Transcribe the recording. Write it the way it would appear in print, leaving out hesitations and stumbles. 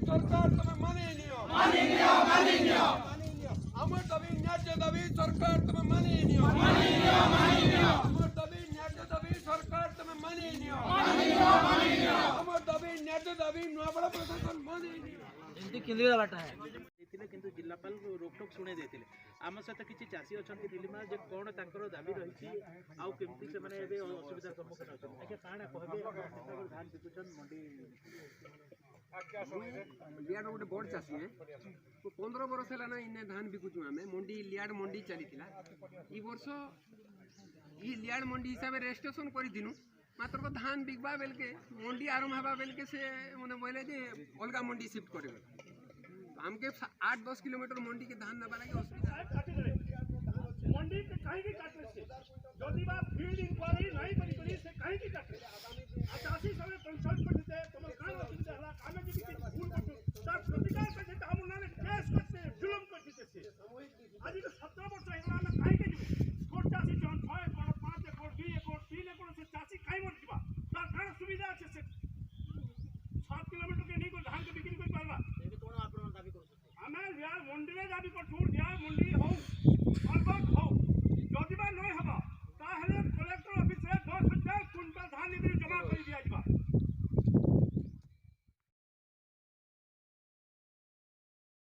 सरकार तमे मानी नियो हमर दाबी न्याय दाबी सरकार तमे मानी नियो हमर दाबी न्याय दाबी सरकार तमे मानी नियो हमर दाबी न्याय दाबी नुआबड़ा प्रशासन मानी नियो एमती किंदिरा बाटा है किंतु जिलापाल रोकटोक शुणे देथिले आम सहित किसी चाषी अच्छा दिल्लीमा जे कौन तांकर दाबी रही आउ केमती से माने एबे असुविधा सम्मुखीन होछन आके काना कहबे धान बिकुछन मंडी लियाड गोटे बड़ चाषी है तो 15 वर्ष है ना इन धान बिकुचु आम मंडी लियाड मंडी चली ई वर्ष ई लियाड मंडी हिसाब से रजिस्ट्रेशन कर मात्र को धान बिकवा बेल के मंडी आरंभ हवा बेल के से मैंने बोले जे अलग मंडी शिफ्ट करे हमके 8-10 किलोमीटर मंडी के धान नबा लगे असुविधा मंडी के कहीं की काटले से जदी बा फील्ड इंक्वायरी नहीं करी से कहीं की काटले चाषी सब कंसल्ट करते तुम कान असुविधा हला कामे जी की भूल करते सब प्रतिकार करते हम उन्होंने केस करते जुल्म करते से आज के 17 वर्ष हेला ना कहीं के कोट चाषी जन 6 एकड़ 5 एकड़ 2 एकड़ 3 एकड़ से चाषी कहीं मत जीवा तार कान सुविधा আছে से 7 किलोमीटर के नहीं को धान के बिक्री कर पारबा एबे कोन आपण दाबी करू हमें लिया मंडी में दाबी करछू लिया मंडी हो अलबत